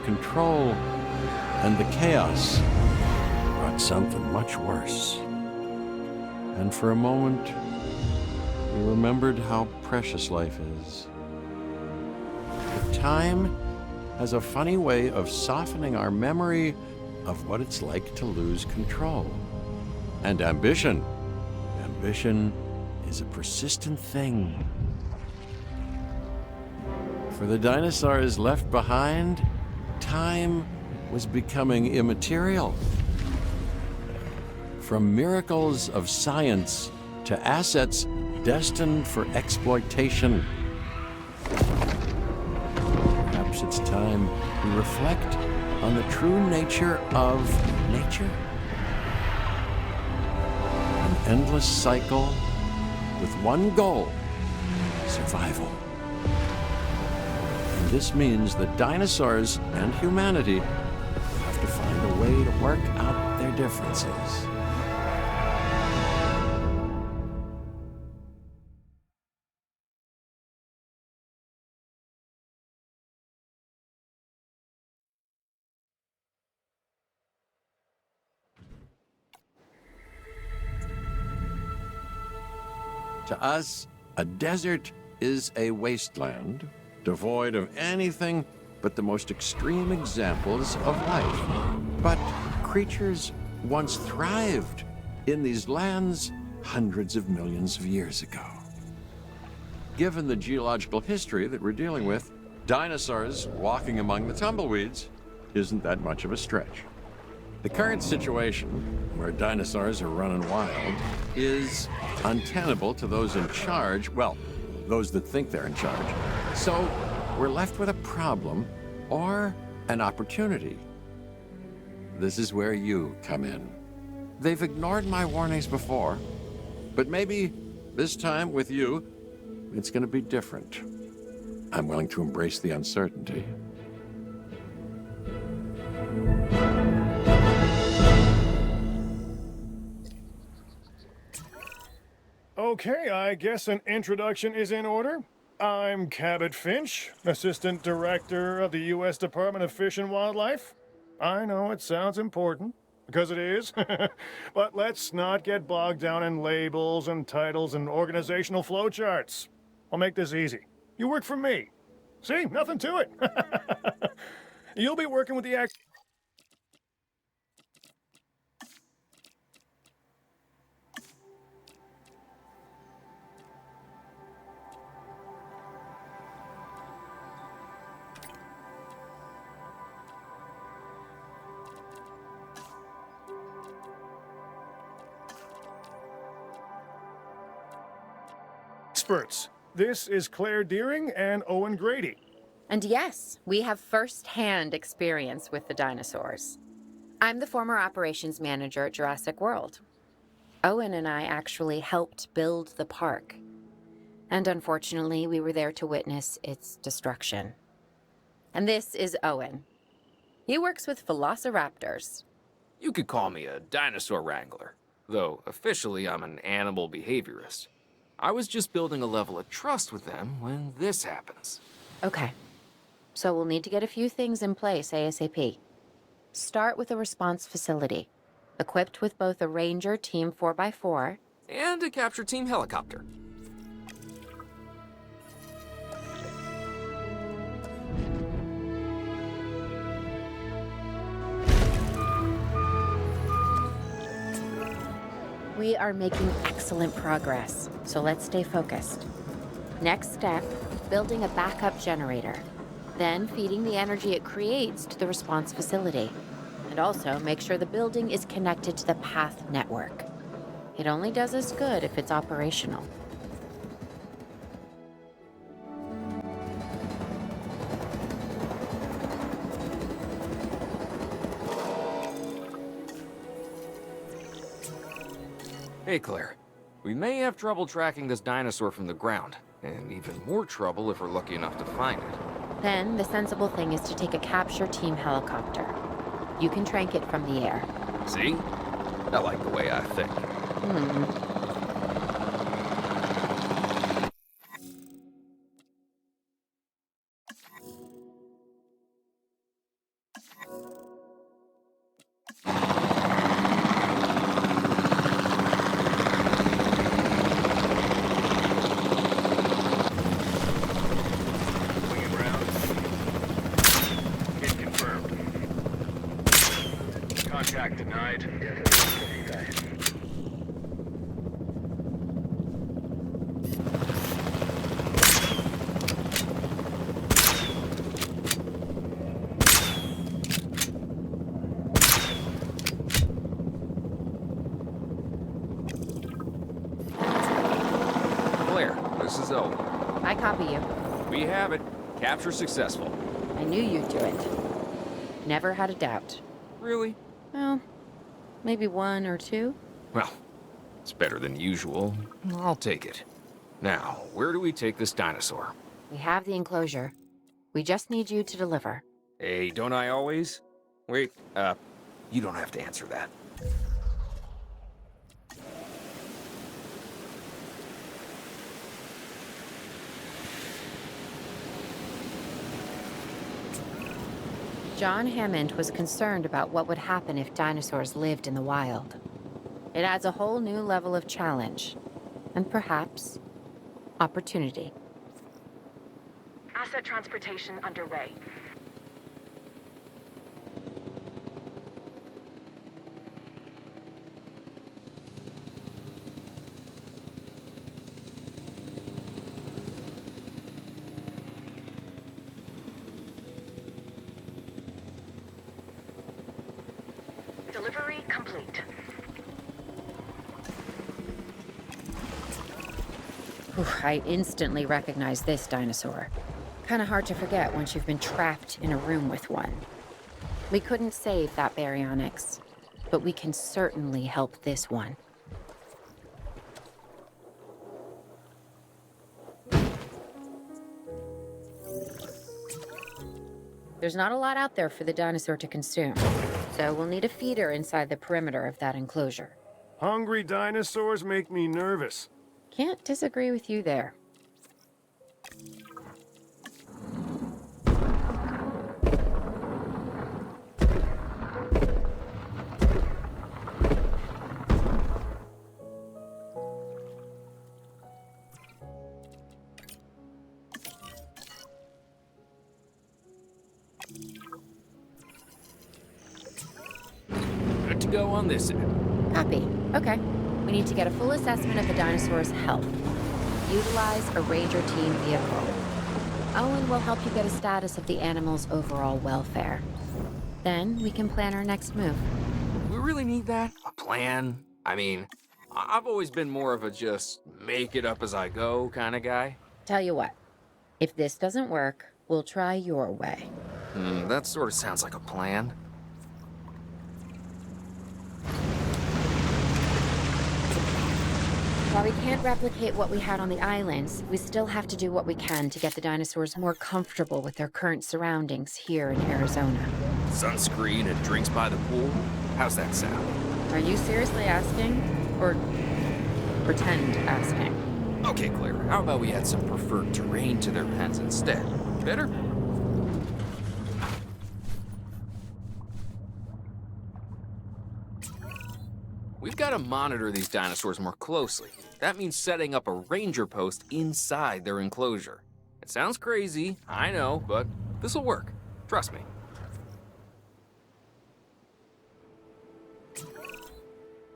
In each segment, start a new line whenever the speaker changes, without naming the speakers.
control, and the chaos brought something much worse. And for a moment, we remembered how precious life is. But time has a funny way of softening our memory of what it's like to lose control. And ambition. Ambition is a persistent thing. For the dinosaurs left behind, time was becoming immaterial. From miracles of science to assets destined for exploitation. Perhaps it's time we reflect on the true nature of nature. An endless cycle with one goal: survival. And this means that dinosaurs and humanity have to find a way to work out their differences. To us, a desert is a wasteland, devoid of anything but the most extreme examples of life. But creatures once thrived in these lands hundreds of millions of years ago. Given the geological history that we're dealing with, dinosaurs walking among the tumbleweeds isn't that much of a stretch. The current situation, where dinosaurs are running wild, is untenable to those in charge, well, those that think they're in charge. So we're left with a problem or an opportunity. This is where you come in. They've ignored my warnings before, but maybe this time with you, it's going to be different. I'm willing to embrace the uncertainty.
Okay, I guess an introduction is in order. I'm Cabot Finch, Assistant Director of the U.S. Department of Fish and Wildlife. I know it sounds important, because it is, but let's not get bogged down in labels and titles and organizational flowcharts. I'll make this easy. You work for me. See, nothing to it. You'll be working with the experts. This is Claire Deering and Owen Grady.
And yes, we have first-hand experience with the dinosaurs. I'm the former operations manager at Jurassic World. Owen and I actually helped build the park. And unfortunately, we were there to witness its destruction. And this is Owen. He works with velociraptors.
You could call me a dinosaur wrangler, though officially I'm an animal behaviorist. I was just building a level of trust with them when this happens.
Okay. So we'll need to get a few things in place ASAP. Start with a response facility, equipped with both a Ranger Team 4x4
And a capture team helicopter.
We are making excellent progress, so let's stay focused. Next step, building a backup generator. Then feeding the energy it creates to the response facility. And also make sure the building is connected to the path network. It only does us good if it's operational.
Hey, Claire. We may have trouble tracking this dinosaur from the ground, and even more trouble if we're lucky enough to find it.
Then the sensible thing is to take a capture team helicopter. You can trank it from the air.
See? I like the way I think.
Contact denied.
Claire, this is Owen.
I copy you.
We have it. Capture successful.
I knew you'd do it. Never had a doubt.
Really?
Well, maybe one or two.
Well, it's better than usual. I'll take it. Now, where do we take this dinosaur?
We have the enclosure. We just need you to deliver.
Hey, don't I always? Wait, you don't have to answer that.
John Hammond was concerned about what would happen if dinosaurs lived in the wild. It adds a whole new level of challenge, and perhaps opportunity.
Asset transportation underway. Delivery complete.
Whew, I instantly recognize this dinosaur. Kinda hard to forget once you've been trapped in a room with one. We couldn't save that baryonyx, but we can certainly help this one. There's not a lot out there for the dinosaur to consume, so we'll need a feeder inside the perimeter of that enclosure.
Hungry dinosaurs make me nervous.
Can't disagree with you there.
Good to go on this end.
Copy. Okay. We need to get a full assessment of the dinosaur's health. Utilize a ranger team vehicle. Owen will help you get a status of the animal's overall welfare. Then we can plan our next move.
We really need that? A plan? I mean, I've always been more of a just make it up as I go kind of guy.
Tell you what, if this doesn't work, we'll try your way.
That sort of sounds like a plan.
While we can't replicate what we had on the islands, we still have to do what we can to get the dinosaurs more comfortable with their current surroundings here in Arizona.
Sunscreen and drinks by the pool? How's that sound?
Are you seriously asking? Or pretend asking?
Okay, Claire, how about we add some preferred terrain to their pens instead? Better? We've got to monitor these dinosaurs more closely. That means setting up a ranger post inside their enclosure. It sounds crazy, I know, but this'll work. Trust me.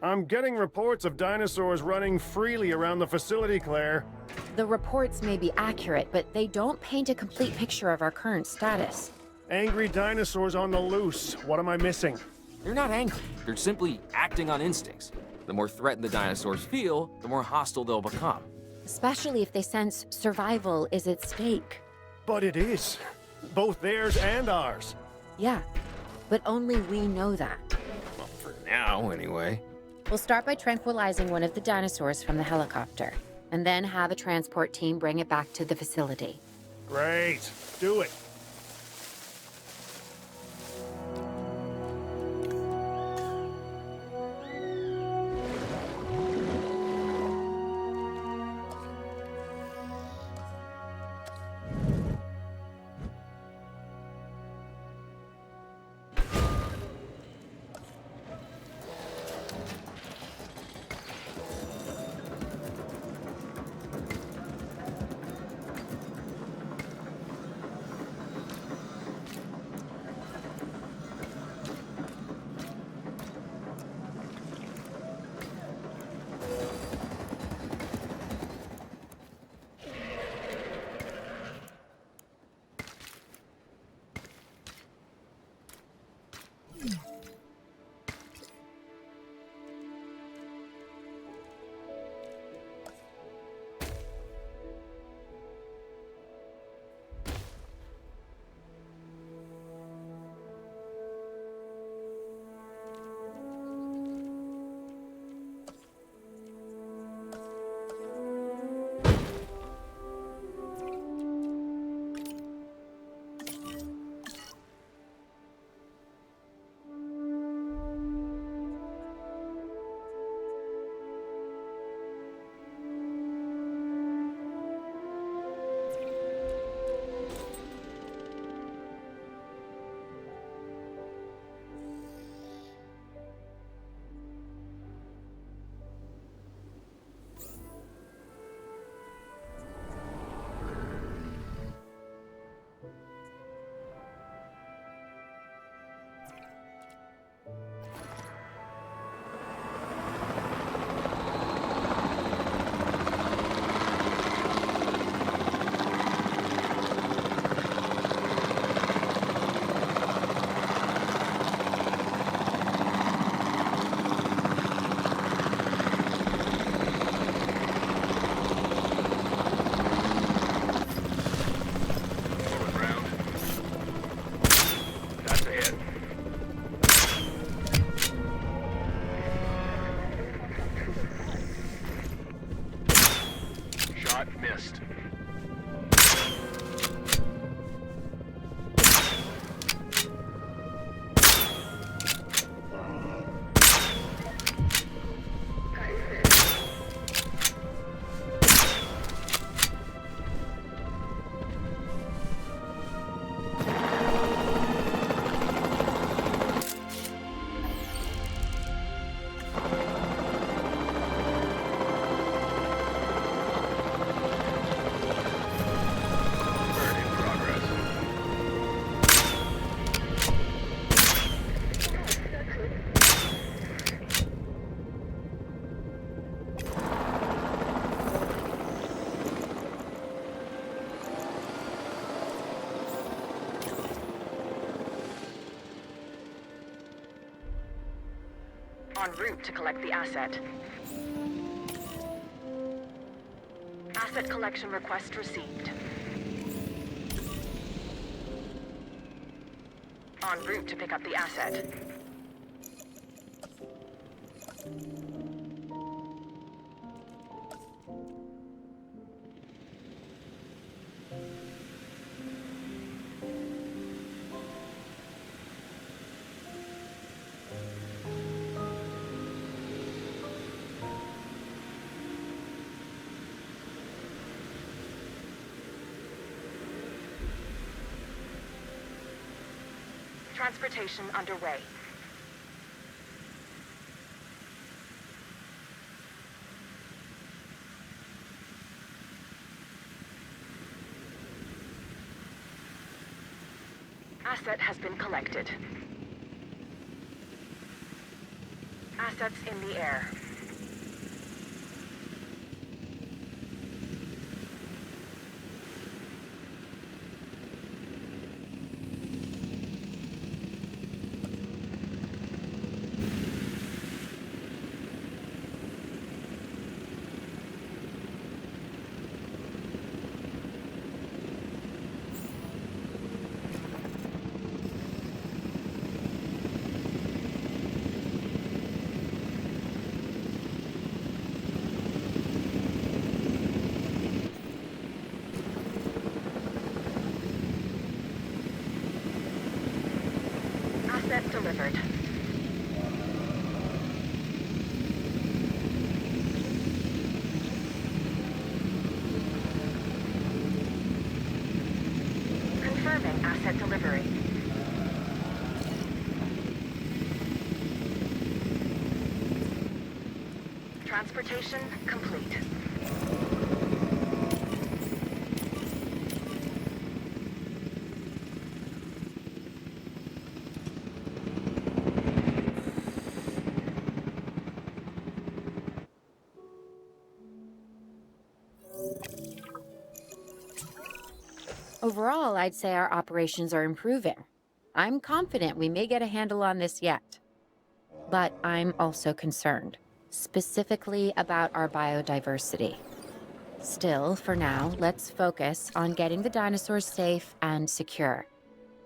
I'm getting reports of dinosaurs running freely around the facility, Claire.
The reports may be accurate, but they don't paint a complete picture of our current status.
Angry dinosaurs on the loose. What am I missing?
They're not angry. They're simply acting on instincts. The more threatened the dinosaurs feel, the more hostile they'll become.
Especially if they sense survival is at stake.
But it is. Both theirs and ours.
Yeah, but only we know that.
Well, for now, anyway.
We'll start by tranquilizing one of the dinosaurs from the helicopter, and then have a transport team bring it back to the facility.
Great. Do it.
En route to collect the asset. Asset collection request received. En route to pick up the asset. Transportation underway. Asset has been collected. Assets in the air. Asset delivered. Confirming asset delivery. Transportation complete.
Overall, I'd say our operations are improving. I'm confident we may get a handle on this yet. But I'm also concerned, specifically about our biodiversity. Still, for now, let's focus on getting the dinosaurs safe and secure,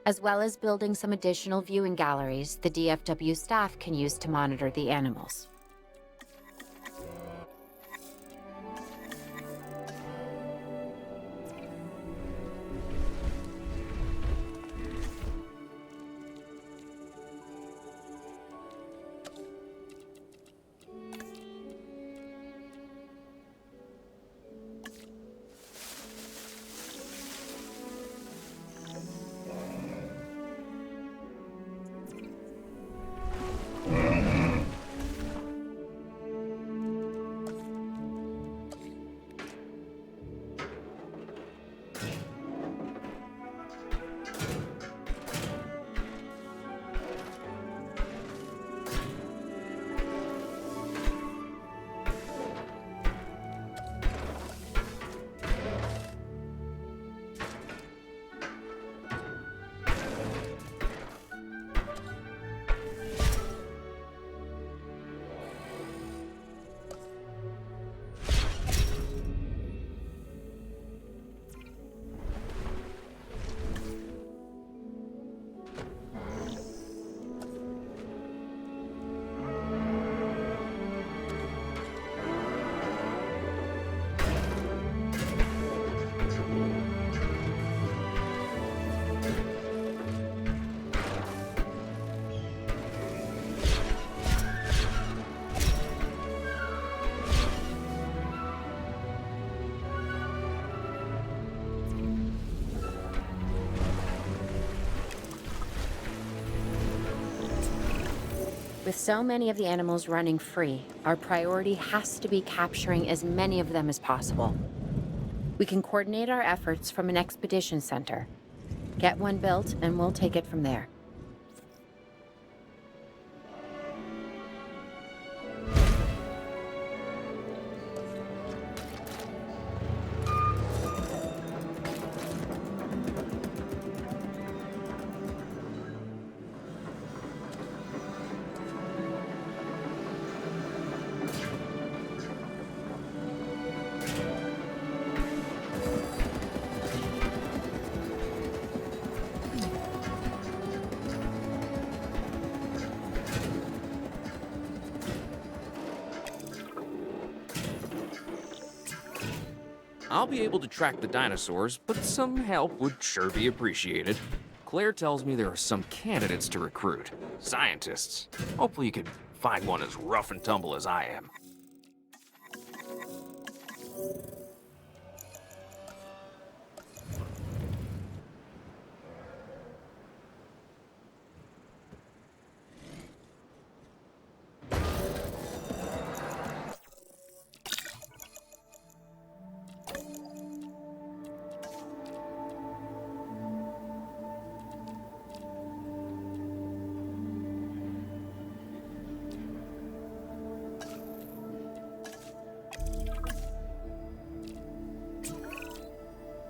as well as building some additional viewing galleries the DFW staff can use to monitor the animals. With so many of the animals running free, our priority has to be capturing as many of them as possible. We can coordinate our efforts from an expedition center. Get one built, and we'll take it from there.
I'll be able to track the dinosaurs, but some help would sure be appreciated. Claire tells me there are some candidates to recruit. Scientists. Hopefully you can find one as rough and tumble as I am.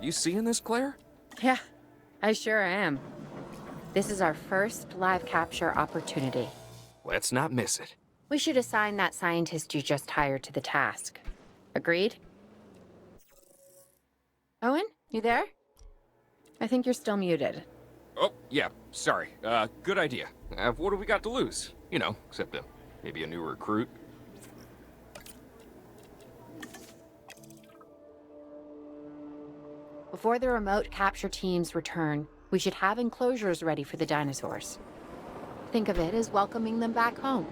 You seeing this, Claire?
Yeah, I sure am. This is our first live capture opportunity.
Let's not miss it.
We should assign that scientist you just hired to the task. Agreed? Owen, you there? I think you're still muted.
Oh, yeah, sorry. Good idea. What do we got to lose? You know, except maybe a new recruit.
Before the remote capture teams return, we should have enclosures ready for the dinosaurs. Think of it as welcoming them back home.